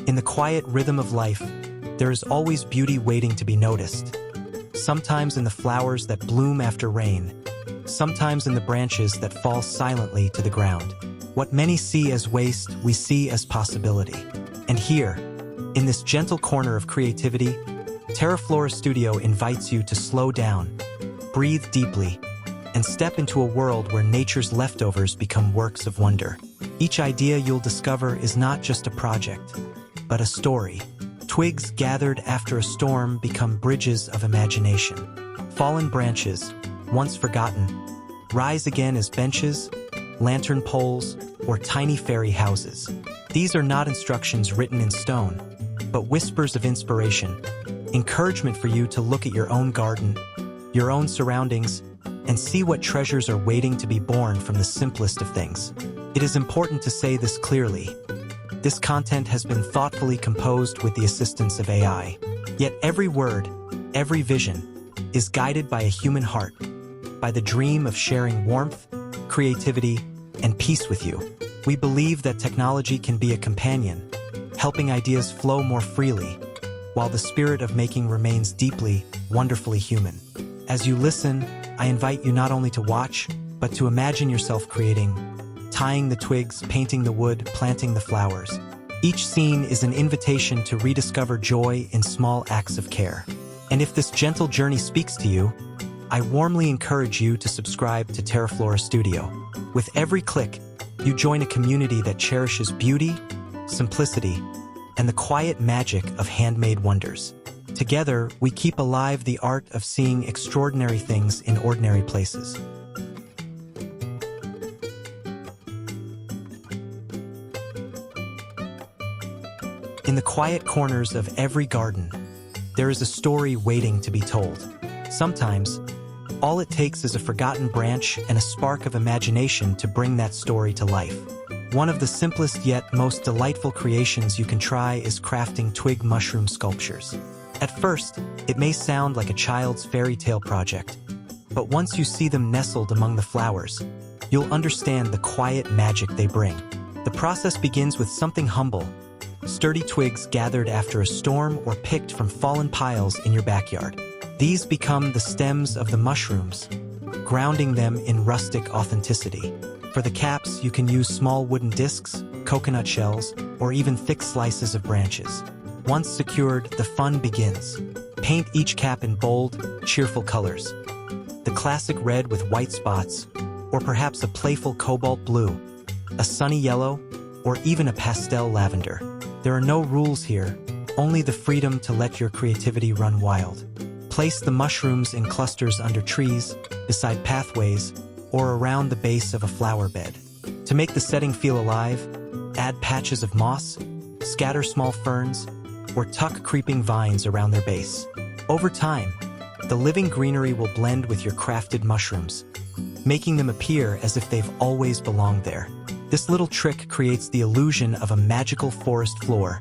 In the quiet rhythm of life, there is always beauty waiting to be noticed. Sometimes in the flowers that bloom after rain, sometimes in the branches that fall silently to the ground. What many see as waste, we see as possibility. And here, in this gentle corner of creativity, TERAFLORA Studio invites you to slow down, breathe deeply, and step into a world where nature's leftovers become works of wonder. Each idea you'll discover is not just a project, but a story. Twigs gathered after a storm become bridges of imagination. Fallen branches, once forgotten, rise again as benches, lantern poles, or tiny fairy houses. These are not instructions written in stone, but whispers of inspiration, encouragement for you to look at your own garden, your own surroundings, and see what treasures are waiting to be born from the simplest of things. It is important to say this clearly. This content has been thoughtfully composed with the assistance of AI. Yet every word, every vision, is guided by a human heart, by the dream of sharing warmth, creativity, and peace with you. We believe that technology can be a companion, helping ideas flow more freely, while the spirit of making remains deeply, wonderfully human. As you listen, I invite you not only to watch, but to imagine yourself creating, tying the twigs, painting the wood, planting the flowers. Each scene is an invitation to rediscover joy in small acts of care. And if this gentle journey speaks to you, I warmly encourage you to subscribe to TERAFLORA Studio. With every click, you join a community that cherishes beauty, simplicity, and the quiet magic of handmade wonders. Together, we keep alive the art of seeing extraordinary things in ordinary places. In the quiet corners of every garden, there is a story waiting to be told. Sometimes, all it takes is a forgotten branch and a spark of imagination to bring that story to life. One of the simplest yet most delightful creations you can try is crafting twig mushroom sculptures. At first, it may sound like a child's fairy tale project, but once you see them nestled among the flowers, you'll understand the quiet magic they bring. The process begins with something humble: sturdy twigs gathered after a storm or picked from fallen piles in your backyard. These become the stems of the mushrooms, grounding them in rustic authenticity. For the caps, you can use small wooden discs, coconut shells, or even thick slices of branches. Once secured, the fun begins. Paint each cap in bold, cheerful colors. The classic red with white spots, or perhaps a playful cobalt blue, a sunny yellow, or even a pastel lavender. There are no rules here, only the freedom to let your creativity run wild. Place the mushrooms in clusters under trees, beside pathways, or around the base of a flower bed. To make the setting feel alive, add patches of moss, scatter small ferns, or tuck creeping vines around their base. Over time, the living greenery will blend with your crafted mushrooms, making them appear as if they've always belonged there. This little trick creates the illusion of a magical forest floor,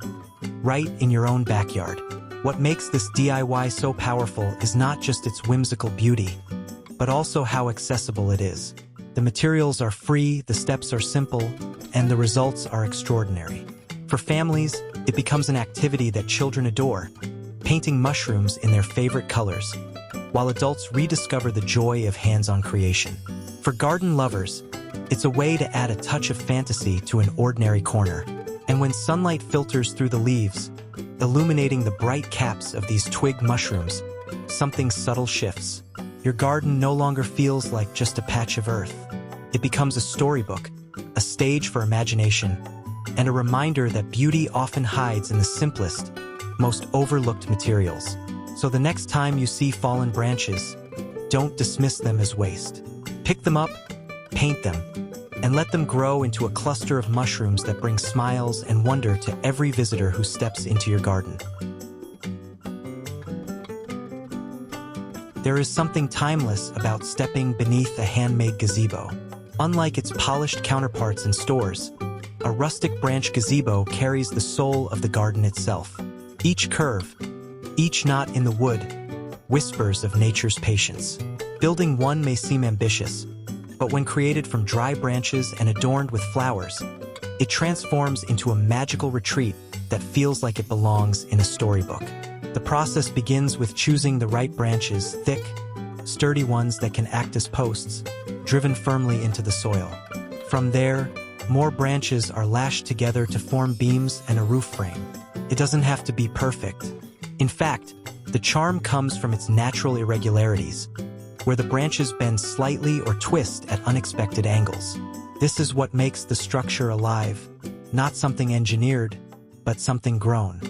right in your own backyard. What makes this DIY so powerful is not just its whimsical beauty, but also how accessible it is. The materials are free, the steps are simple, and the results are extraordinary. For families, it becomes an activity that children adore, painting mushrooms in their favorite colors, while adults rediscover the joy of hands-on creation. For garden lovers, it's a way to add a touch of fantasy to an ordinary corner. And when sunlight filters through the leaves, illuminating the bright caps of these twig mushrooms, something subtle shifts. Your garden no longer feels like just a patch of earth. It becomes a storybook, a stage for imagination, and a reminder that beauty often hides in the simplest, most overlooked materials. So the next time you see fallen branches, don't dismiss them as waste. Pick them up, paint them, and let them grow into a cluster of mushrooms that bring smiles and wonder to every visitor who steps into your garden. There is something timeless about stepping beneath a handmade gazebo. Unlike its polished counterparts in stores, a rustic branch gazebo carries the soul of the garden itself. Each curve, each knot in the wood, whispers of nature's patience. Building one may seem ambitious, but when created from dry branches and adorned with flowers, it transforms into a magical retreat that feels like it belongs in a storybook. The process begins with choosing the right branches, thick, sturdy ones that can act as posts, driven firmly into the soil. From there, more branches are lashed together to form beams and a roof frame. It doesn't have to be perfect. In fact, the charm comes from its natural irregularities, where the branches bend slightly or twist at unexpected angles. This is what makes the structure alive, not something engineered, but something grown.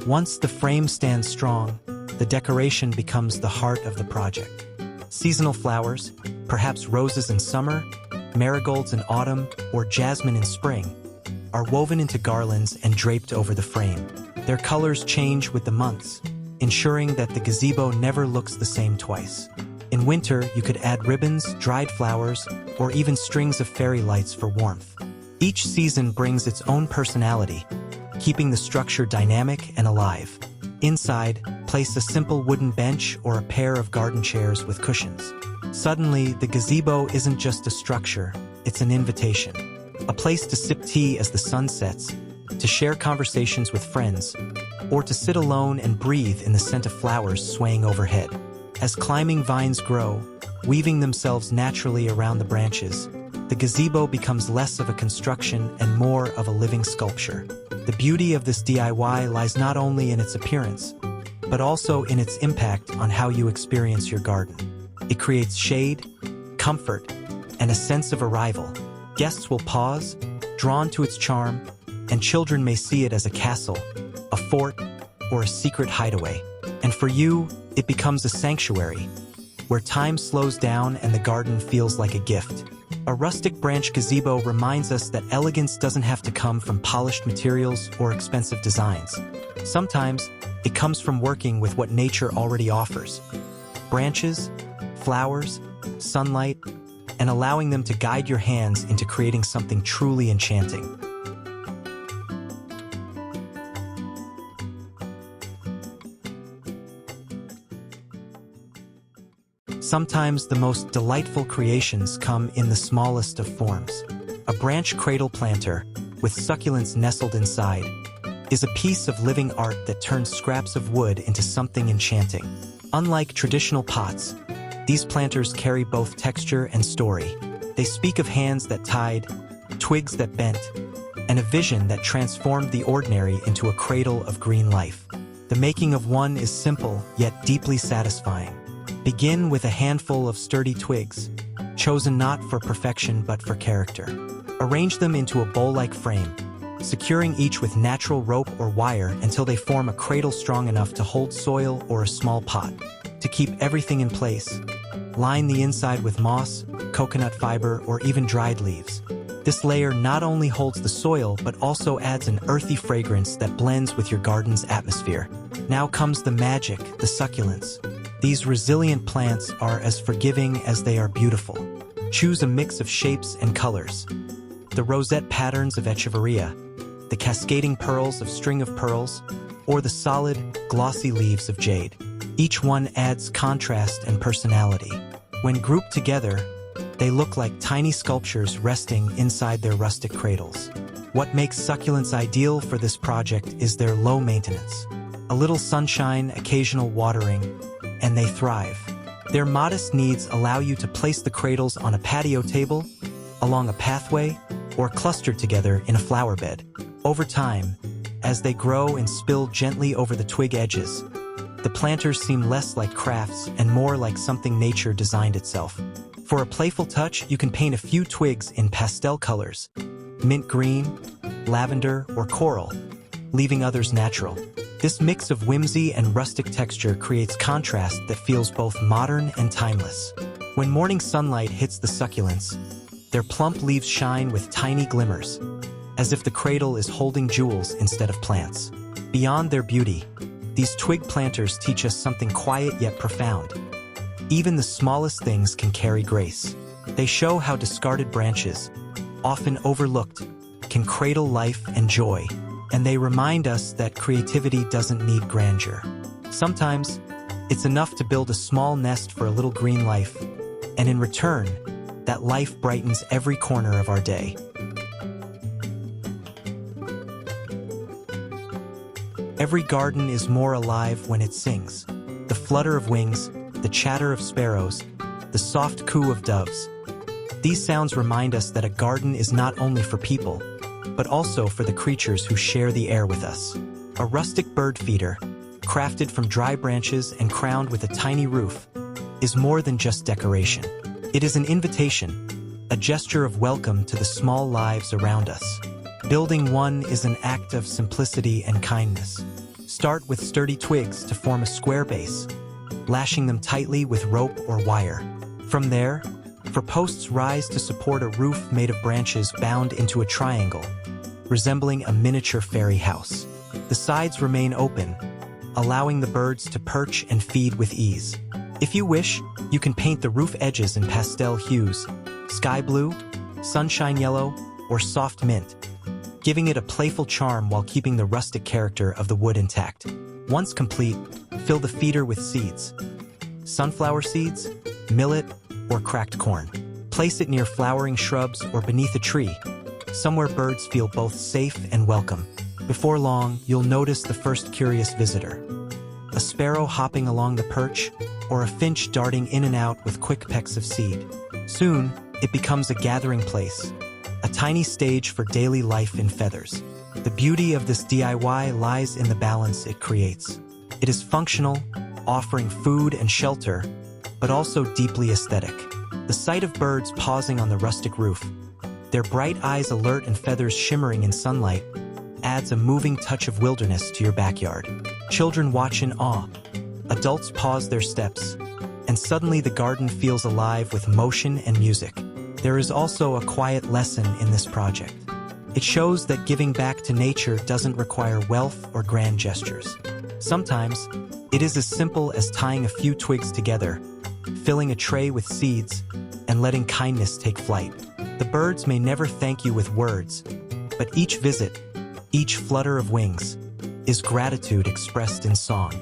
Once the frame stands strong, the decoration becomes the heart of the project. Seasonal flowers, perhaps roses in summer, marigolds in autumn, or jasmine in spring, are woven into garlands and draped over the frame. Their colors change with the months, ensuring that the gazebo never looks the same twice. In winter, you could add ribbons, dried flowers, or even strings of fairy lights for warmth. Each season brings its own personality, keeping the structure dynamic and alive. Inside, place a simple wooden bench or a pair of garden chairs with cushions. Suddenly, the gazebo isn't just a structure, it's an invitation. A place to sip tea as the sun sets, to share conversations with friends, or to sit alone and breathe in the scent of flowers swaying overhead. As climbing vines grow, weaving themselves naturally around the branches, the gazebo becomes less of a construction and more of a living sculpture. The beauty of this DIY lies not only in its appearance, but also in its impact on how you experience your garden. It creates shade, comfort, and a sense of arrival. Guests will pause, drawn to its charm, and children may see it as a castle, a fort, or a secret hideaway. And for you, it becomes a sanctuary, where time slows down and the garden feels like a gift. A rustic branch gazebo reminds us that elegance doesn't have to come from polished materials or expensive designs. Sometimes, it comes from working with what nature already offers: branches, flowers, sunlight, and allowing them to guide your hands into creating something truly enchanting. Sometimes the most delightful creations come in the smallest of forms. A branch cradle planter, with succulents nestled inside, is a piece of living art that turns scraps of wood into something enchanting. Unlike traditional pots, these planters carry both texture and story. They speak of hands that tied, twigs that bent, and a vision that transformed the ordinary into a cradle of green life. The making of one is simple, yet deeply satisfying. Begin with a handful of sturdy twigs, chosen not for perfection but for character. Arrange them into a bowl-like frame, securing each with natural rope or wire until they form a cradle strong enough to hold soil or a small pot. To keep everything in place, line the inside with moss, coconut fiber, or even dried leaves. This layer not only holds the soil but also adds an earthy fragrance that blends with your garden's atmosphere. Now comes the magic, the succulents. These resilient plants are as forgiving as they are beautiful. Choose a mix of shapes and colors: the rosette patterns of echeveria, the cascading pearls of string of pearls, or the solid, glossy leaves of jade. Each one adds contrast and personality. When grouped together, they look like tiny sculptures resting inside their rustic cradles. What makes succulents ideal for this project is their low maintenance. A little sunshine, occasional watering, and they thrive. Their modest needs allow you to place the cradles on a patio table, along a pathway, or clustered together in a flower bed. Over time, as they grow and spill gently over the twig edges, the planters seem less like crafts and more like something nature designed itself. For a playful touch, you can paint a few twigs in pastel colors: mint green, lavender, or coral, leaving others natural. This mix of whimsy and rustic texture creates contrast that feels both modern and timeless. When morning sunlight hits the succulents, their plump leaves shine with tiny glimmers, as if the cradle is holding jewels instead of plants. Beyond their beauty, these twig planters teach us something quiet yet profound. Even the smallest things can carry grace. They show how discarded branches, often overlooked, can cradle life and joy. And they remind us that creativity doesn't need grandeur. Sometimes, it's enough to build a small nest for a little green life, and in return, that life brightens every corner of our day. Every garden is more alive when it sings. The flutter of wings, the chatter of sparrows, the soft coo of doves. These sounds remind us that a garden is not only for people, but also for the creatures who share the air with us. A rustic bird feeder, crafted from dry branches and crowned with a tiny roof, is more than just decoration. It is an invitation, a gesture of welcome to the small lives around us. Building one is an act of simplicity and kindness. Start with sturdy twigs to form a square base, lashing them tightly with rope or wire. From there, four posts rise to support a roof made of branches bound into a triangle, resembling a miniature fairy house. The sides remain open, allowing the birds to perch and feed with ease. If you wish, you can paint the roof edges in pastel hues, sky blue, sunshine yellow, or soft mint, giving it a playful charm while keeping the rustic character of the wood intact. Once complete, fill the feeder with seeds. Sunflower seeds, millet, or cracked corn. Place it near flowering shrubs or beneath a tree, somewhere birds feel both safe and welcome. Before long, you'll notice the first curious visitor. A sparrow hopping along the perch, or a finch darting in and out with quick pecks of seed. Soon, it becomes a gathering place, a tiny stage for daily life in feathers. The beauty of this DIY lies in the balance it creates. It is functional, offering food and shelter, but also deeply aesthetic. The sight of birds pausing on the rustic roof, their bright eyes alert and feathers shimmering in sunlight, adds a moving touch of wilderness to your backyard. Children watch in awe. Adults pause their steps, and suddenly the garden feels alive with motion and music. There is also a quiet lesson in this project. It shows that giving back to nature doesn't require wealth or grand gestures. Sometimes, it is as simple as tying a few twigs together, filling a tray with seeds, and letting kindness take flight. The birds may never thank you with words, but each visit, each flutter of wings, is gratitude expressed in song.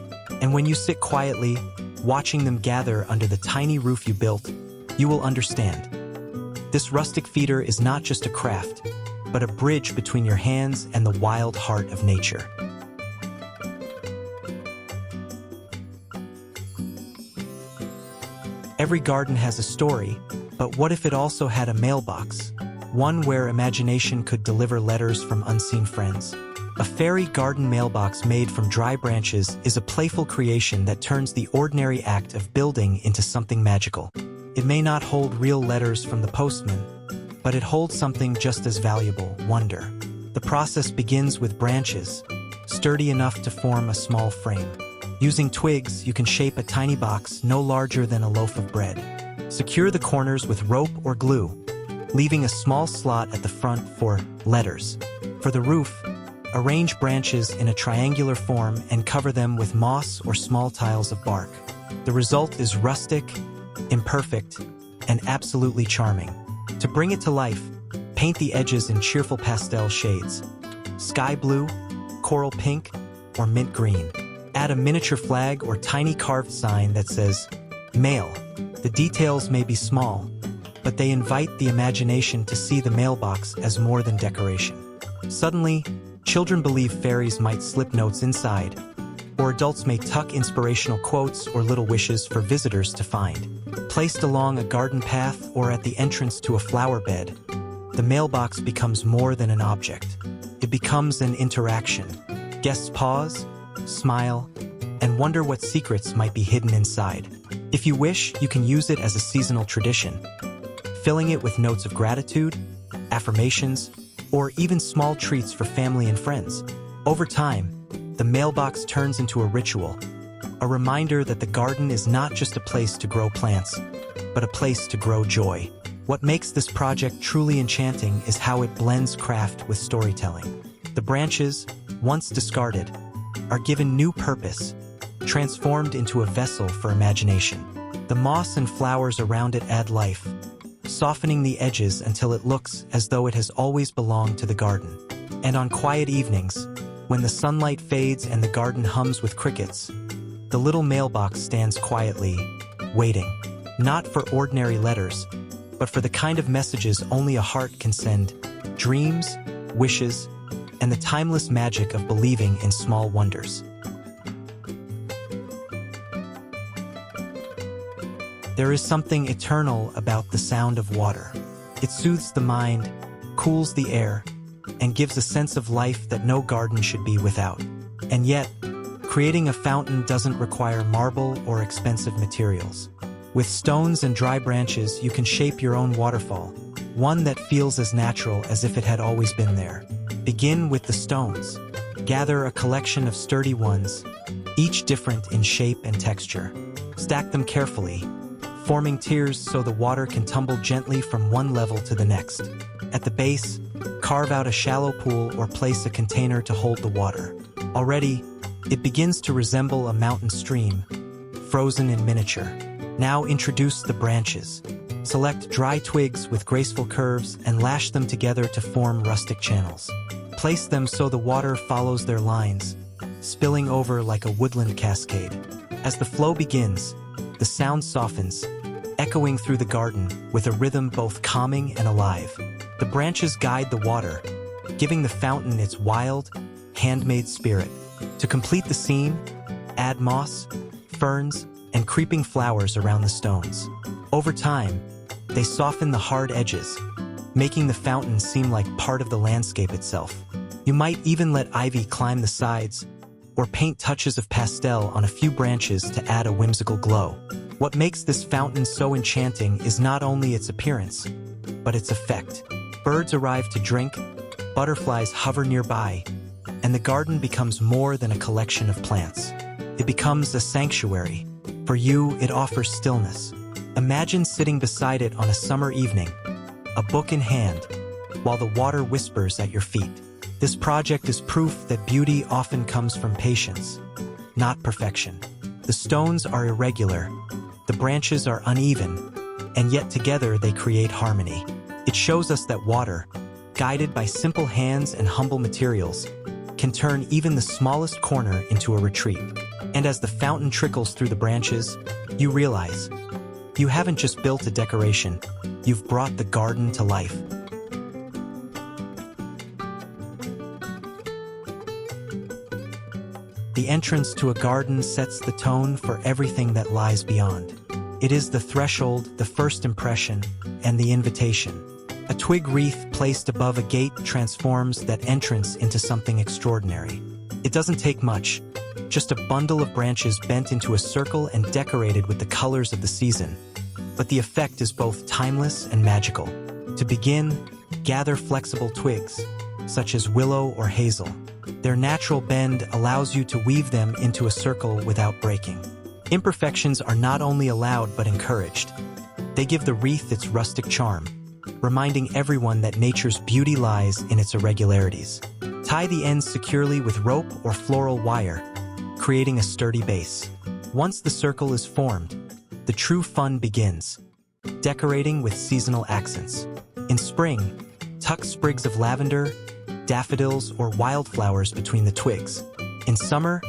And when you sit quietly, watching them gather under the tiny roof you built, you will understand. This rustic feeder is not just a craft, but a bridge between your hands and the wild heart of nature. Every garden has a story, but what if it also had a mailbox? One where imagination could deliver letters from unseen friends. A fairy garden mailbox made from dry branches is a playful creation that turns the ordinary act of building into something magical. It may not hold real letters from the postman, but it holds something just as valuable: wonder. The process begins with branches, sturdy enough to form a small frame. Using twigs, you can shape a tiny box no larger than a loaf of bread. Secure the corners with rope or glue, leaving a small slot at the front for letters. For the roof, arrange branches in a triangular form and cover them with moss or small tiles of bark. The result is rustic, imperfect, and absolutely charming. To bring it to life, paint the edges in cheerful pastel shades: sky blue, coral pink, or mint green. Add a miniature flag or tiny carved sign that says, "Mail." The details may be small, but they invite the imagination to see the mailbox as more than decoration. Suddenly, children believe fairies might slip notes inside, or adults may tuck inspirational quotes or little wishes for visitors to find. Placed along a garden path or at the entrance to a flower bed, the mailbox becomes more than an object. It becomes an interaction. Guests pause, smile, and wonder what secrets might be hidden inside. If you wish, you can use it as a seasonal tradition, filling it with notes of gratitude, affirmations, or even small treats for family and friends. Over time, the mailbox turns into a ritual, a reminder that the garden is not just a place to grow plants, but a place to grow joy. What makes this project truly enchanting is how it blends craft with storytelling. The branches, once discarded, are given new purpose, transformed into a vessel for imagination. The moss and flowers around it add life, softening the edges until it looks as though it has always belonged to the garden. And on quiet evenings, when the sunlight fades and the garden hums with crickets, the little mailbox stands quietly, waiting, not for ordinary letters, but for the kind of messages only a heart can send: dreams, wishes, and the timeless magic of believing in small wonders. There is something eternal about the sound of water. It soothes the mind, cools the air, and gives a sense of life that no garden should be without. And yet, creating a fountain doesn't require marble or expensive materials. With stones and dry branches, you can shape your own waterfall, one that feels as natural as if it had always been there. Begin with the stones. Gather a collection of sturdy ones, each different in shape and texture. Stack them carefully, forming tiers so the water can tumble gently from one level to the next. At the base, carve out a shallow pool or place a container to hold the water. Already, it begins to resemble a mountain stream, frozen in miniature. Now introduce the branches. Select dry twigs with graceful curves and lash them together to form rustic channels. Place them so the water follows their lines, spilling over like a woodland cascade. As the flow begins, the sound softens, echoing through the garden with a rhythm both calming and alive. The branches guide the water, giving the fountain its wild, handmade spirit. To complete the scene, add moss, ferns, and creeping flowers around the stones. Over time, they soften the hard edges, making the fountain seem like part of the landscape itself. You might even let ivy climb the sides, or paint touches of pastel on a few branches to add a whimsical glow. What makes this fountain so enchanting is not only its appearance, but its effect. Birds arrive to drink, butterflies hover nearby, and the garden becomes more than a collection of plants. It becomes a sanctuary. For you, it offers stillness. Imagine sitting beside it on a summer evening, a book in hand, while the water whispers at your feet. This project is proof that beauty often comes from patience, not perfection. The stones are irregular, the branches are uneven, and yet together they create harmony. It shows us that water, guided by simple hands and humble materials, can turn even the smallest corner into a retreat. And as the fountain trickles through the branches, you realize, you haven't just built a decoration, you've brought the garden to life. The entrance to a garden sets the tone for everything that lies beyond. It is the threshold, the first impression, and the invitation. A twig wreath placed above a gate transforms that entrance into something extraordinary. It doesn't take much, just a bundle of branches bent into a circle and decorated with the colors of the season. But the effect is both timeless and magical. To begin, gather flexible twigs, such as willow or hazel. Their natural bend allows you to weave them into a circle without breaking. Imperfections are not only allowed but encouraged. They give the wreath its rustic charm, reminding everyone that nature's beauty lies in its irregularities. Tie the ends securely with rope or floral wire, creating a sturdy base. Once the circle is formed, the true fun begins, decorating with seasonal accents. In spring, tuck sprigs of lavender, daffodils, or wildflowers between the twigs. In summer,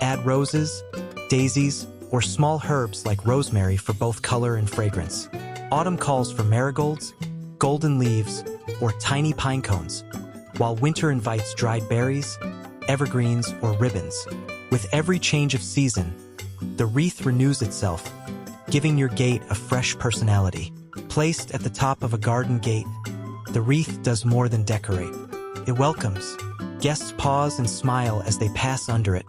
add roses, daisies, or small herbs like rosemary for both color and fragrance. Autumn calls for marigolds, golden leaves, or tiny pine cones, while winter invites dried berries, evergreens, or ribbons. With every change of season, the wreath renews itself, giving your gate a fresh personality. Placed at the top of a garden gate, the wreath does more than decorate. It welcomes. Guests pause and smile as they pass under it,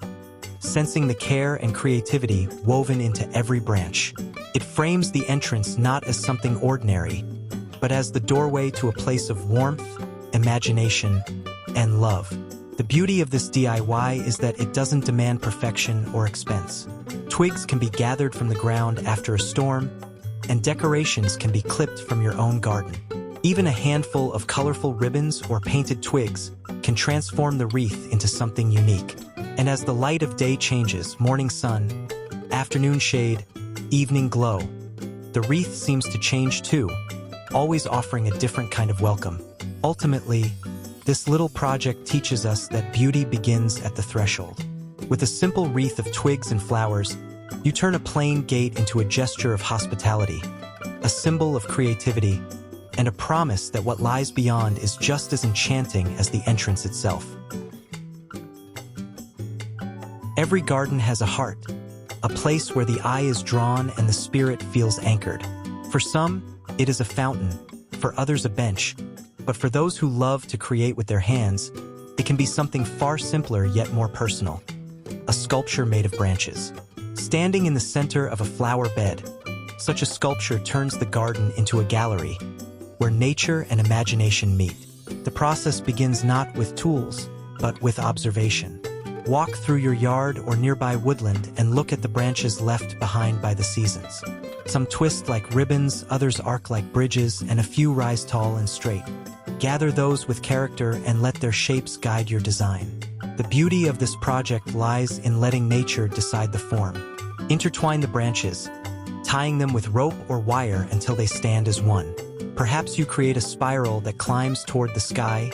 sensing the care and creativity woven into every branch. It frames the entrance not as something ordinary, but as the doorway to a place of warmth, imagination, and love. The beauty of this DIY is that it doesn't demand perfection or expense. Twigs can be gathered from the ground after a storm, and decorations can be clipped from your own garden. Even a handful of colorful ribbons or painted twigs can transform the wreath into something unique. And as the light of day changes, morning sun, afternoon shade, evening glow, the wreath seems to change too, always offering a different kind of welcome. Ultimately, this little project teaches us that beauty begins at the threshold. With a simple wreath of twigs and flowers, you turn a plain gate into a gesture of hospitality, a symbol of creativity, and a promise that what lies beyond is just as enchanting as the entrance itself. Every garden has a heart, a place where the eye is drawn and the spirit feels anchored. For some, it is a fountain, for others a bench, but for those who love to create with their hands, it can be something far simpler yet more personal. A sculpture made of branches. Standing in the center of a flower bed, such a sculpture turns the garden into a gallery, where nature and imagination meet. The process begins not with tools, but with observation. Walk through your yard or nearby woodland and look at the branches left behind by the seasons. Some twist like ribbons, others arc like bridges, and a few rise tall and straight. Gather those with character and let their shapes guide your design. The beauty of this project lies in letting nature decide the form. Intertwine the branches, tying them with rope or wire until they stand as one. Perhaps you create a spiral that climbs toward the sky,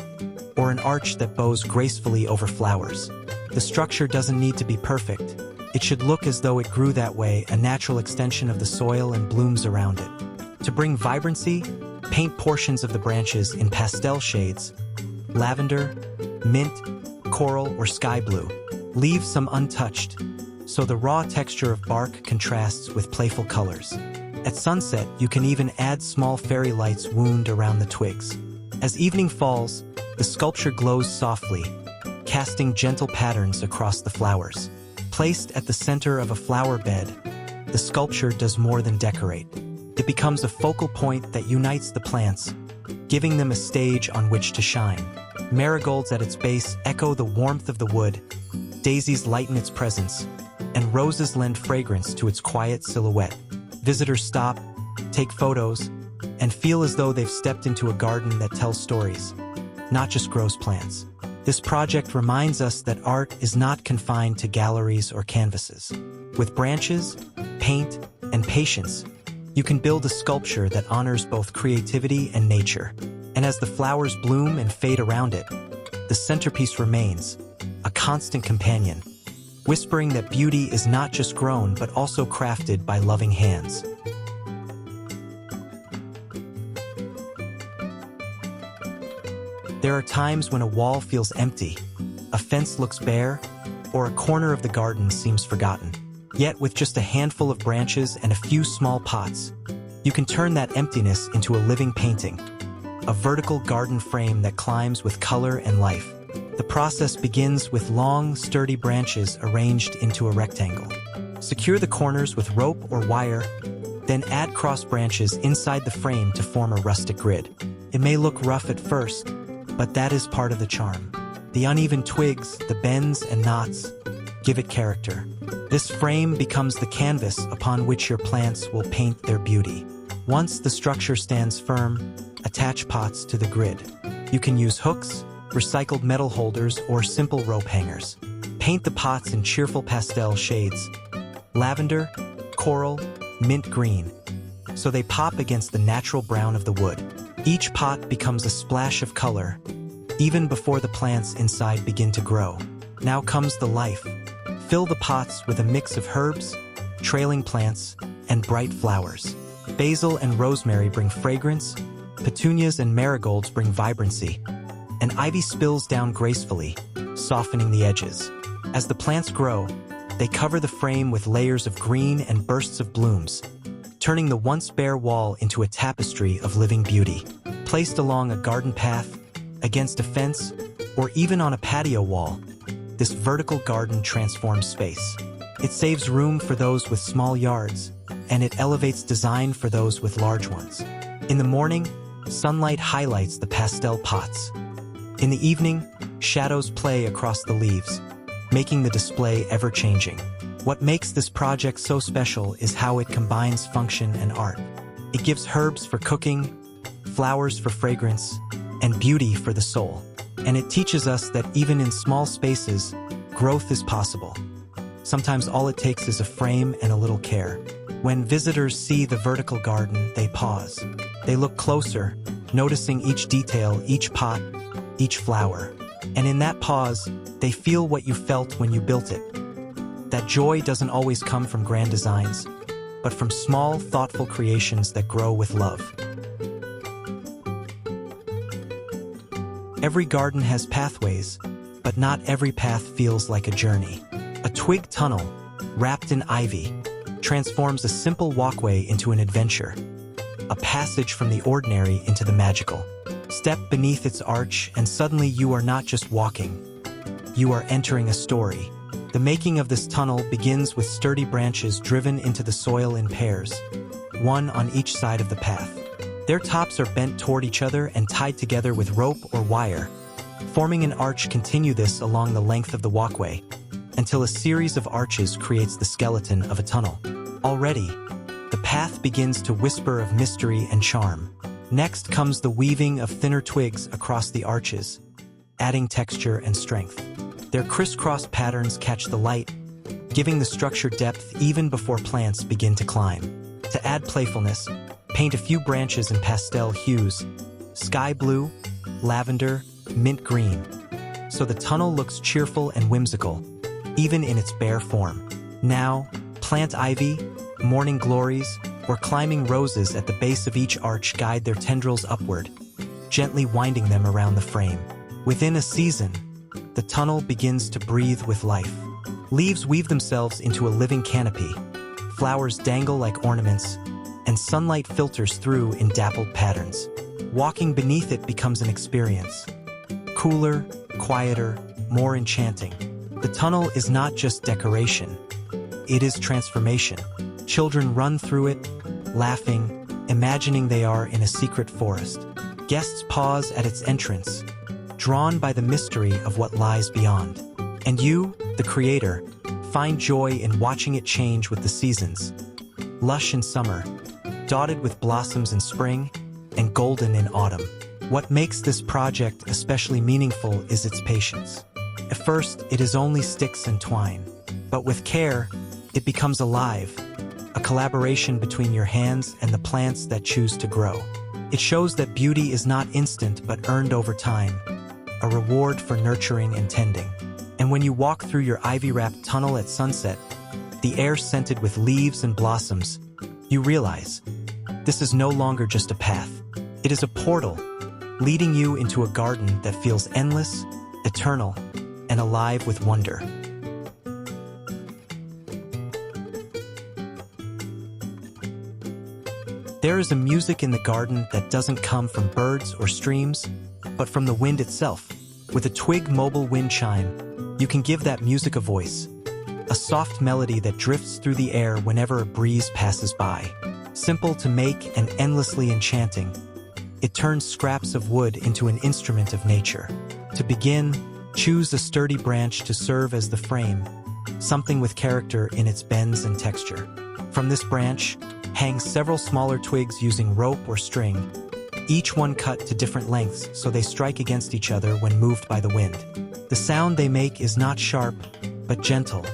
or an arch that bows gracefully over flowers. The structure doesn't need to be perfect. It should look as though it grew that way, a natural extension of the soil and blooms around it. To bring vibrancy, paint portions of the branches in pastel shades, lavender, mint, coral, or sky blue. Leave some untouched, so the raw texture of bark contrasts with playful colors. At sunset, you can even add small fairy lights wound around the twigs. As evening falls, the sculpture glows softly, casting gentle patterns across the flowers. Placed at the center of a flower bed, the sculpture does more than decorate. It becomes a focal point that unites the plants, giving them a stage on which to shine. Marigolds at its base echo the warmth of the wood, daisies lighten its presence, and roses lend fragrance to its quiet silhouette. Visitors stop, take photos, and feel as though they've stepped into a garden that tells stories, not just grows plants. This project reminds us that art is not confined to galleries or canvases. With branches, paint, and patience, you can build a sculpture that honors both creativity and nature. And as the flowers bloom and fade around it, the centerpiece remains, a constant companion, whispering that beauty is not just grown but also crafted by loving hands. There are times when a wall feels empty, a fence looks bare, or a corner of the garden seems forgotten. Yet with just a handful of branches and a few small pots, you can turn that emptiness into a living painting, a vertical garden frame that climbs with color and life. The process begins with long, sturdy branches arranged into a rectangle. Secure the corners with rope or wire, then add cross branches inside the frame to form a rustic grid. It may look rough at first, but that is part of the charm. The uneven twigs, the bends and knots, give it character. This frame becomes the canvas upon which your plants will paint their beauty. Once the structure stands firm, attach pots to the grid. You can use hooks, recycled metal holders, or simple rope hangers. Paint the pots in cheerful pastel shades, lavender, coral, mint green, so they pop against the natural brown of the wood. Each pot becomes a splash of color, even before the plants inside begin to grow. Now comes the life. Fill the pots with a mix of herbs, trailing plants, and bright flowers. Basil and rosemary bring fragrance, petunias and marigolds bring vibrancy, and ivy spills down gracefully, softening the edges. As the plants grow, they cover the frame with layers of green and bursts of blooms, turning the once bare wall into a tapestry of living beauty. Placed along a garden path, against a fence, or even on a patio wall, this vertical garden transforms space. It saves room for those with small yards, and it elevates design for those with large ones. In the morning, sunlight highlights the pastel pots. In the evening, shadows play across the leaves, making the display ever-changing. What makes this project so special is how it combines function and art. It gives herbs for cooking, flowers for fragrance, and beauty for the soul. And it teaches us that even in small spaces, growth is possible. Sometimes all it takes is a frame and a little care. When visitors see the vertical garden, they pause. They look closer, noticing each detail, each pot, each flower. And in that pause, they feel what you felt when you built it. That joy doesn't always come from grand designs, but from small, thoughtful creations that grow with love. Every garden has pathways, but not every path feels like a journey. A twig tunnel, wrapped in ivy, transforms a simple walkway into an adventure, a passage from the ordinary into the magical. Step beneath its arch and suddenly you are not just walking, you are entering a story. The making of this tunnel begins with sturdy branches driven into the soil in pairs, one on each side of the path. Their tops are bent toward each other and tied together with rope or wire, forming an arch. Continue this along the length of the walkway, until a series of arches creates the skeleton of a tunnel. Already, the path begins to whisper of mystery and charm. Next comes the weaving of thinner twigs across the arches, adding texture and strength. Their crisscross patterns catch the light, giving the structure depth even before plants begin to climb. To add playfulness, paint a few branches in pastel hues, sky blue, lavender, mint green, so the tunnel looks cheerful and whimsical, even in its bare form. Now, plant ivy, morning glories, or climbing roses at the base of each arch. Guide their tendrils upward, gently winding them around the frame. Within a season, the tunnel begins to breathe with life. Leaves weave themselves into a living canopy, flowers dangle like ornaments, and sunlight filters through in dappled patterns. Walking beneath it becomes an experience. Cooler, quieter, more enchanting. The tunnel is not just decoration, it is transformation. Children run through it, laughing, imagining they are in a secret forest. Guests pause at its entrance, drawn by the mystery of what lies beyond. And you, the creator, find joy in watching it change with the seasons. Lush in summer, dotted with blossoms in spring, and golden in autumn. What makes this project especially meaningful is its patience. At first, it is only sticks and twine, but with care, it becomes alive, a collaboration between your hands and the plants that choose to grow. It shows that beauty is not instant but earned over time, a reward for nurturing and tending. And when you walk through your ivy-wrapped tunnel at sunset, the air scented with leaves and blossoms, you realize this is no longer just a path. It is a portal, leading you into a garden that feels endless, eternal, and alive with wonder. There is a music in the garden that doesn't come from birds or streams, but from the wind itself. With a Twig mobile wind chime, you can give that music a voice, a soft melody that drifts through the air whenever a breeze passes by. Simple to make and endlessly enchanting, it turns scraps of wood into an instrument of nature. To begin, choose a sturdy branch to serve as the frame, something with character in its bends and texture. From this branch, hang several smaller twigs using rope or string, each one cut to different lengths so they strike against each other when moved by the wind. The sound they make is not sharp, but gentle,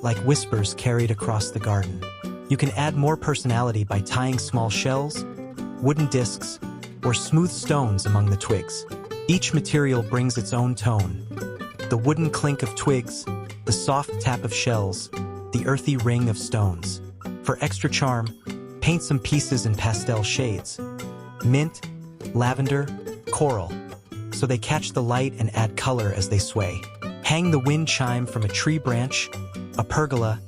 like whispers carried across the garden. You can add more personality by tying small shells, wooden discs, or smooth stones among the twigs. Each material brings its own tone. The wooden clink of twigs, the soft tap of shells, the earthy ring of stones. For extra charm, paint some pieces in pastel shades, mint, lavender, coral, so they catch the light and add color as they sway. Hang the wind chime from a tree branch, a pergola,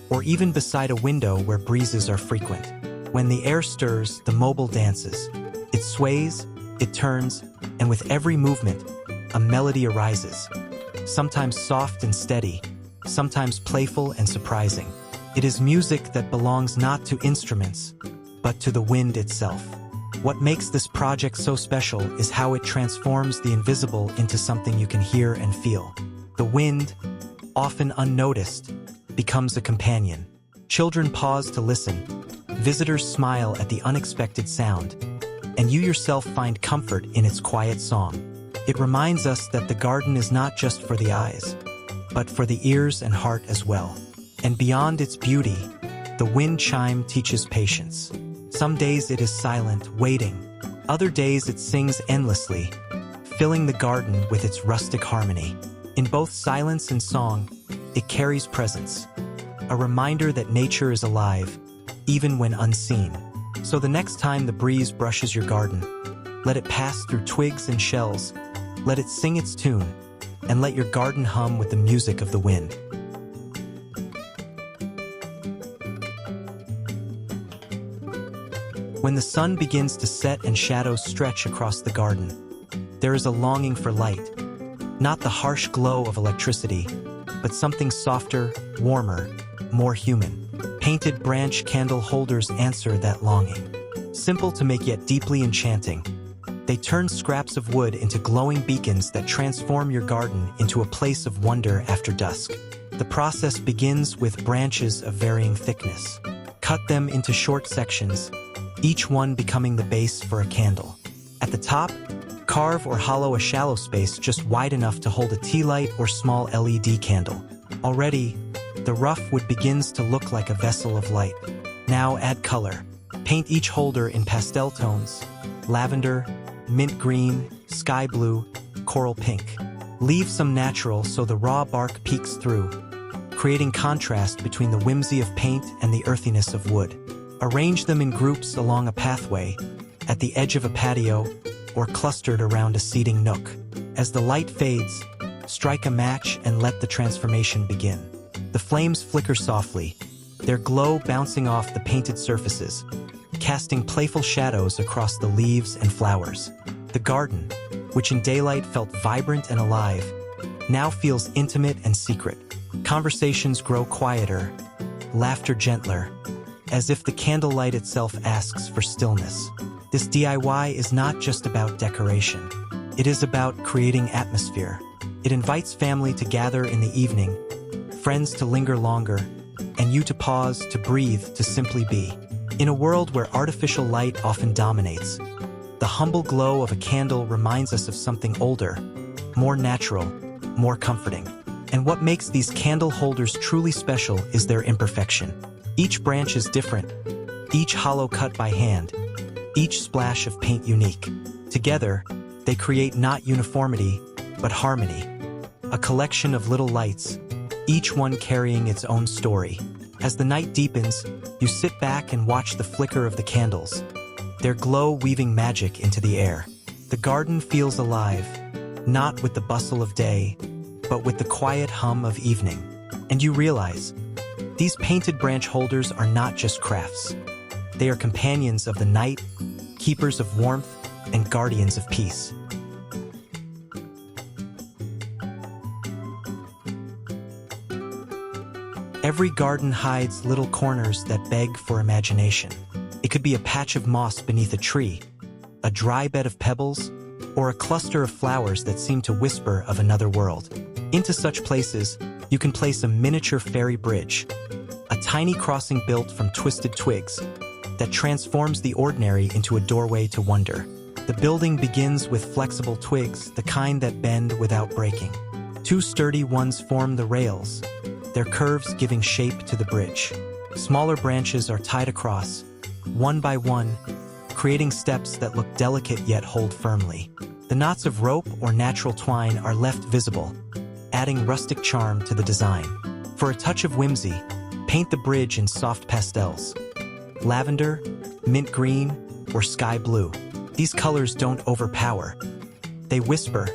or even beside a window where breezes are frequent. When the air stirs, the mobile dances. It sways, it turns, and with every movement, a melody arises. Sometimes soft and steady, sometimes playful and surprising. It is music that belongs not to instruments, but to the wind itself. What makes this project so special is how it transforms the invisible into something you can hear and feel. The wind, often unnoticed, becomes a companion. Children pause to listen, visitors smile at the unexpected sound, and you yourself find comfort in its quiet song. It reminds us that the garden is not just for the eyes, but for the ears and heart as well. And beyond its beauty, the wind chime teaches patience. Some days it is silent, waiting. Other days it sings endlessly, filling the garden with its rustic harmony. In both silence and song, it carries presence, a reminder that nature is alive, even when unseen. So the next time the breeze brushes your garden, let it pass through twigs and shells, Let it sing its tune, and let your garden hum with the music of the wind. When the sun begins to set and shadows stretch across the garden, there is a longing for light, not the harsh glow of electricity, but something softer, warmer, more human. Painted branch candle holders answer that longing. Simple to make yet deeply enchanting, they turn scraps of wood into glowing beacons that transform your garden into a place of wonder after dusk. The process begins with branches of varying thickness. Cut them into short sections, each one becoming the base for a candle. At the top, carve or hollow a shallow space just wide enough to hold a tea light or small LED candle. Already, the rough wood begins to look like a vessel of light. Now add color. Paint each holder in pastel tones: lavender, mint green, sky blue, coral pink. Leave some natural so the raw bark peeks through, creating contrast between the whimsy of paint and the earthiness of wood. Arrange them in groups along a pathway, at the edge of a patio, or clustered around a seating nook. As the light fades, strike a match and let the transformation begin. The flames flicker softly, their glow bouncing off the painted surfaces, casting playful shadows across the leaves and flowers. The garden, which in daylight felt vibrant and alive, now feels intimate and secret. Conversations grow quieter, laughter gentler, as if the candlelight itself asks for stillness. This DIY is not just about decoration. It is about creating atmosphere. It invites family to gather in the evening, friends to linger longer, and you to pause, to breathe, to simply be. In a world where artificial light often dominates, the humble glow of a candle reminds us of something older, more natural, more comforting. And what makes these candle holders truly special is their imperfection. Each branch is different, each hollow cut by hand, each splash of paint unique. Together, they create not uniformity, but harmony. A collection of little lights, each one carrying its own story. As the night deepens, you sit back and watch the flicker of the candles, their glow weaving magic into the air. The garden feels alive, not with the bustle of day, but with the quiet hum of evening. And you realize, these painted branch holders are not just crafts. They are companions of the night, keepers of warmth, and guardians of peace. Every garden hides little corners that beg for imagination. It could be a patch of moss beneath a tree, a dry bed of pebbles, or a cluster of flowers that seem to whisper of another world. Into such places, you can place a miniature fairy bridge, a tiny crossing built from twisted twigs that transforms the ordinary into a doorway to wonder. The building begins with flexible twigs, the kind that bend without breaking. Two sturdy ones form the rails, their curves giving shape to the bridge. Smaller branches are tied across, one by one, creating steps that look delicate yet hold firmly. The knots of rope or natural twine are left visible, adding rustic charm to the design. For a touch of whimsy, paint the bridge in soft pastels: lavender, mint green, or sky blue. These colors don't overpower. They whisper,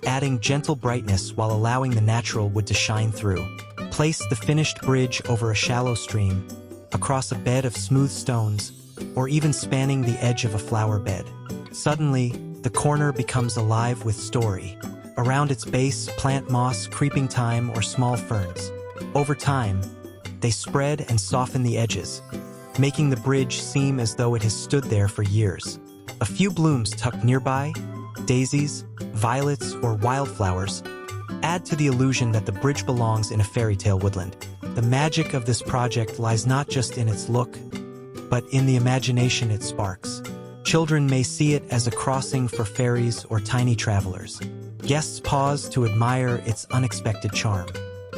adding gentle brightness while allowing the natural wood to shine through. Place the finished bridge over a shallow stream, across a bed of smooth stones, or even spanning the edge of a flower bed. Suddenly, the corner becomes alive with story. Around its base, plant moss, creeping thyme, or small ferns. Over time, they spread and soften the edges, making the bridge seem as though it has stood there for years. A few blooms tucked nearby, daisies, violets, or wildflowers, add to the illusion that the bridge belongs in a fairy tale woodland. The magic of this project lies not just in its look, but in the imagination it sparks. Children may see it as a crossing for fairies or tiny travelers. Guests pause to admire its unexpected charm.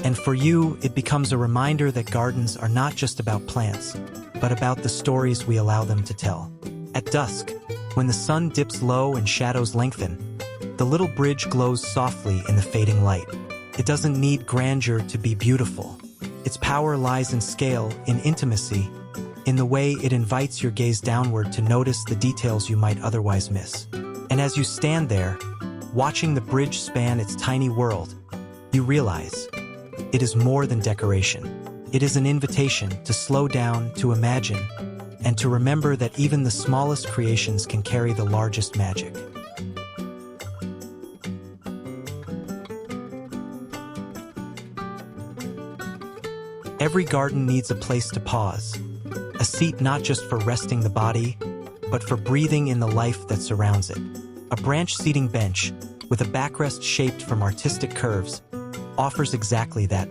And for you, it becomes a reminder that gardens are not just about plants, but about the stories we allow them to tell. At dusk, when the sun dips low and shadows lengthen, the little bridge glows softly in the fading light. It doesn't need grandeur to be beautiful. Its power lies in scale, in intimacy, in the way it invites your gaze downward to notice the details you might otherwise miss. And as you stand there, Watching the bridge span its tiny world, you realize it is more than decoration. It is an invitation to slow down, to imagine, and to remember that even the smallest creations can carry the largest magic. Every garden needs a place to pause, a seat not just for resting the body, but for breathing in the life that surrounds it. A branch-seating bench, with a backrest shaped from artistic curves, offers exactly that.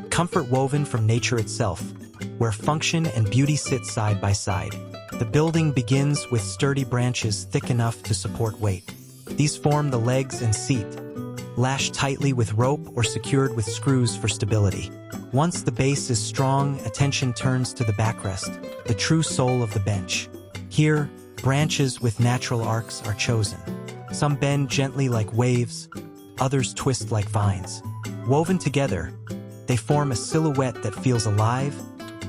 Comfort woven from nature itself, where function and beauty sit side by side. The building begins with sturdy branches thick enough to support weight. These form the legs and seat, lashed tightly with rope or secured with screws for stability. Once the base is strong, attention turns to the backrest, the true soul of the bench. Here, branches with natural arcs are chosen. Some bend gently like waves, others twist like vines. Woven together, they form a silhouette that feels alive,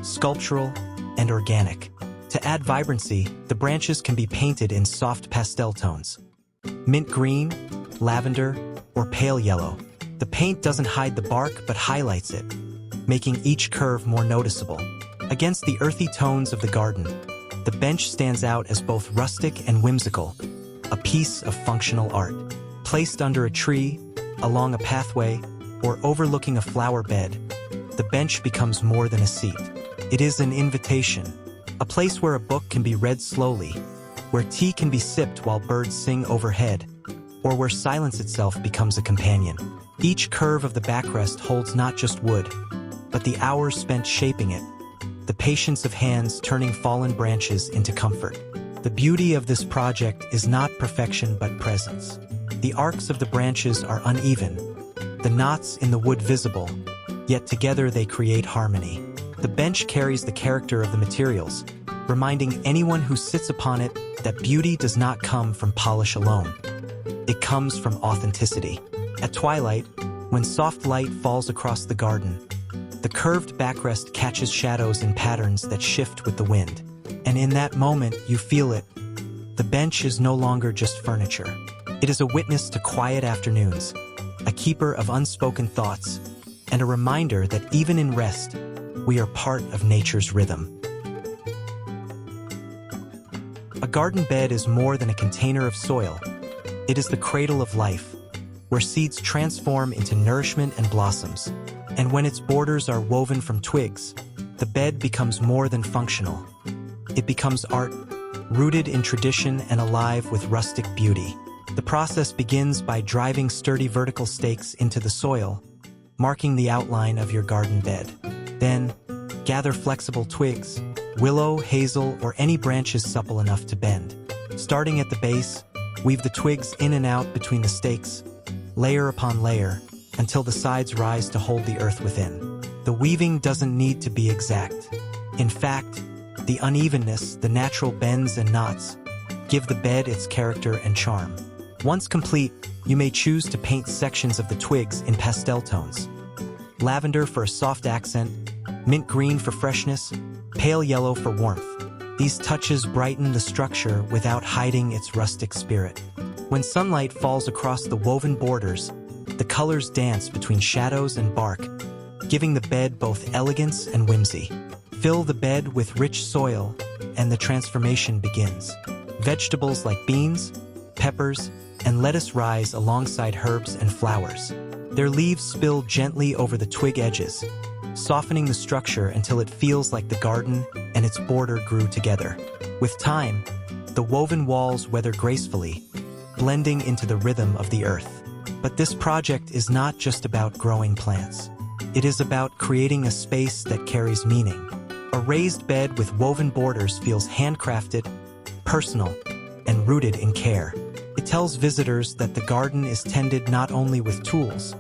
sculptural, and organic. To add vibrancy, the branches can be painted in soft pastel tones. Mint green, lavender, or pale yellow. The paint doesn't hide the bark but highlights it, making each curve more noticeable. Against the earthy tones of the garden, the bench stands out as both rustic and whimsical, a piece of functional art. Placed under a tree, along a pathway, or overlooking a flower bed, the bench becomes more than a seat. It is an invitation, a place where a book can be read slowly, where tea can be sipped while birds sing overhead, or where silence itself becomes a companion. Each curve of the backrest holds not just wood, but the hours spent shaping it, the patience of hands turning fallen branches into comfort. The beauty of this project is not perfection but presence. The arcs of the branches are uneven, the knots in the wood visible, yet together they create harmony. The bench carries the character of the materials, reminding anyone who sits upon it that beauty does not come from polish alone. It comes from authenticity. At twilight, when soft light falls across the garden, the curved backrest catches shadows in patterns that shift with the wind. And in that moment, you feel it. The bench is no longer just furniture. It is a witness to quiet afternoons, a keeper of unspoken thoughts, and a reminder that even in rest, we are part of nature's rhythm. A garden bed is more than a container of soil. It is the cradle of life, where seeds transform into nourishment and blossoms. And when its borders are woven from twigs, the bed becomes more than functional. It becomes art, rooted in tradition and alive with rustic beauty. The process begins by driving sturdy vertical stakes into the soil, marking the outline of your garden bed. Then, gather flexible twigs, willow, hazel, or any branches supple enough to bend. Starting at the base, weave the twigs in and out between the stakes, layer upon layer, until the sides rise to hold the earth within. The weaving doesn't need to be exact. In fact, the unevenness, the natural bends and knots, give the bed its character and charm. Once complete, you may choose to paint sections of the twigs in pastel tones. Lavender for a soft accent, mint green for freshness, pale yellow for warmth. These touches brighten the structure without hiding its rustic spirit. When sunlight falls across the woven borders, the colors dance between shadows and bark, giving the bed both elegance and whimsy. Fill the bed with rich soil, and the transformation begins. Vegetables like beans, peppers, and lettuce rise alongside herbs and flowers. Their leaves spill gently over the twig edges, softening the structure until it feels like the garden and its border grew together. With time, the woven walls weather gracefully, blending into the rhythm of the earth. But this project is not just about growing plants. It is about creating a space that carries meaning. A raised bed with woven borders feels handcrafted, personal, and rooted in care. It tells visitors that the garden is tended not only with tools,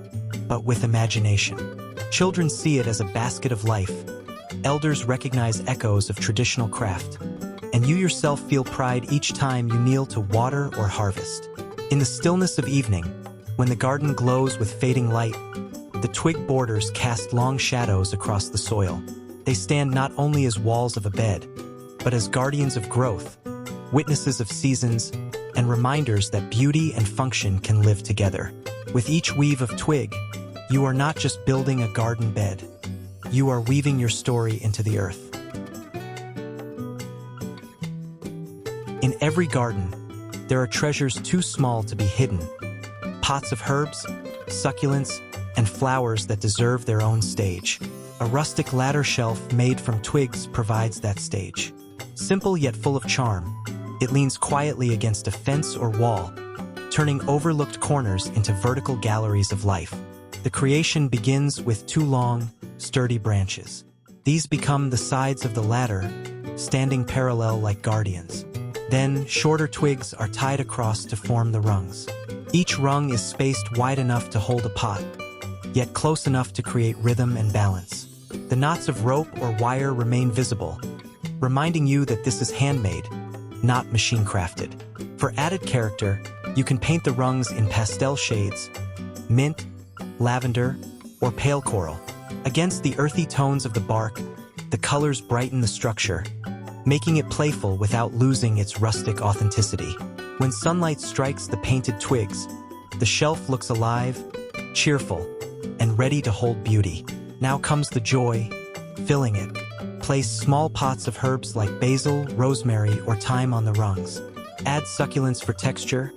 but with imagination. Children see it as a basket of life. Elders recognize echoes of traditional craft. And you yourself feel pride each time you kneel to water or harvest. In the stillness of evening, when the garden glows with fading light, the twig borders cast long shadows across the soil. They stand not only as walls of a bed, but as guardians of growth, witnesses of seasons, and reminders that beauty and function can live together. With each weave of twig, you are not just building a garden bed. You are weaving your story into the earth. In every garden, there are treasures too small to be hidden. Pots of herbs, succulents, and flowers that deserve their own stage. A rustic ladder shelf made from twigs provides that stage. Simple yet full of charm, it leans quietly against a fence or wall, turning overlooked corners into vertical galleries of life. The creation begins with two long, sturdy branches. These become the sides of the ladder, standing parallel like guardians. Then, shorter twigs are tied across to form the rungs. Each rung is spaced wide enough to hold a pot, yet close enough to create rhythm and balance. The knots of rope or wire remain visible, reminding you that this is handmade, not machine-crafted. For added character, you can paint the rungs in pastel shades, mint, lavender, or pale coral. Against the earthy tones of the bark, the colors brighten the structure, making it playful without losing its rustic authenticity. When sunlight strikes the painted twigs, the shelf looks alive, cheerful, and ready to hold beauty. Now comes the joy, filling it. Place small pots of herbs like basil, rosemary, or thyme on the rungs. Add succulents for texture,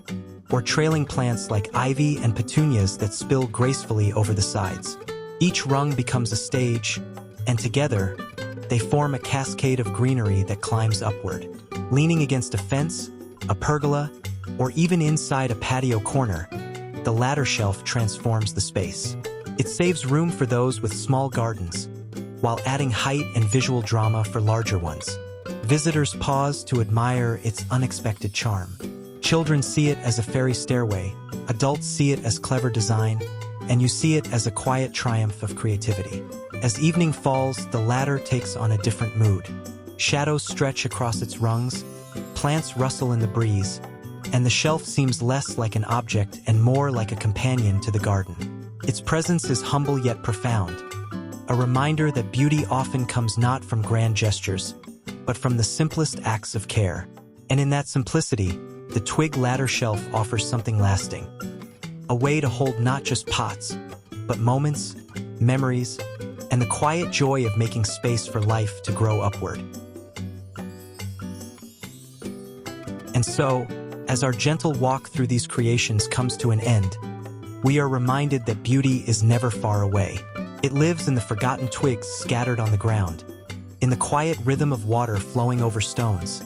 or trailing plants like ivy and petunias that spill gracefully over the sides. Each rung becomes a stage, and together, they form a cascade of greenery that climbs upward. Leaning against a fence, a pergola, or even inside a patio corner, the ladder shelf transforms the space. It saves room for those with small gardens, while adding height and visual drama for larger ones. Visitors pause to admire its unexpected charm. Children see it as a fairy stairway, adults see it as clever design, and you see it as a quiet triumph of creativity. As evening falls, the ladder takes on a different mood. Shadows stretch across its rungs, plants rustle in the breeze, and the shelf seems less like an object and more like a companion to the garden. Its presence is humble yet profound, a reminder that beauty often comes not from grand gestures, but from the simplest acts of care. And in that simplicity, the twig ladder shelf offers something lasting. A way to hold not just pots, but moments, memories, and the quiet joy of making space for life to grow upward. And so, as our gentle walk through these creations comes to an end, we are reminded that beauty is never far away. It lives in the forgotten twigs scattered on the ground, in the quiet rhythm of water flowing over stones,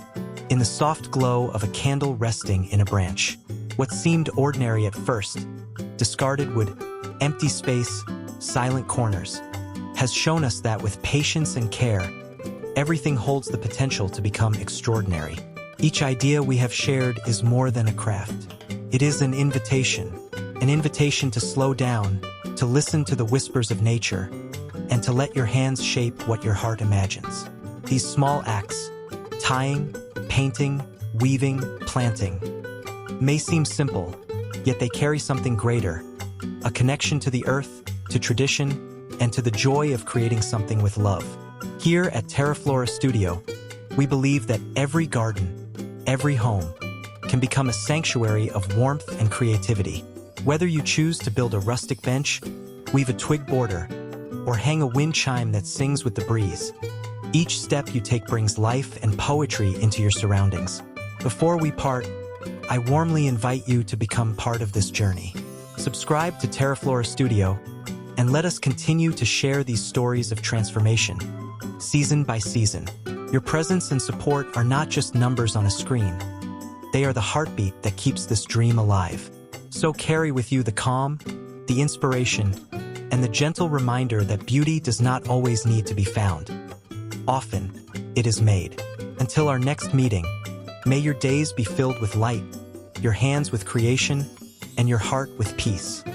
in the soft glow of a candle resting in a branch. What seemed ordinary at first, discarded wood, empty space, silent corners, has shown us that with patience and care, everything holds the potential to become extraordinary. Each idea we have shared is more than a craft. It is an invitation to slow down, to listen to the whispers of nature, and to let your hands shape what your heart imagines. These small acts, tying, painting, weaving, planting, may seem simple, yet they carry something greater, a connection to the earth, to tradition, and to the joy of creating something with love. Here at TERAFLORA Studio, we believe that every garden, every home, can become a sanctuary of warmth and creativity. Whether you choose to build a rustic bench, weave a twig border, or hang a wind chime that sings with the breeze, each step you take brings life and poetry into your surroundings. Before we part, I warmly invite you to become part of this journey. Subscribe to TERAFLORA Studio, and let us continue to share these stories of transformation, season by season. Your presence and support are not just numbers on a screen. They are the heartbeat that keeps this dream alive. So carry with you the calm, the inspiration, and the gentle reminder that beauty does not always need to be found. Often, it is made. Until our next meeting, may your days be filled with light, your hands with creation, and your heart with peace.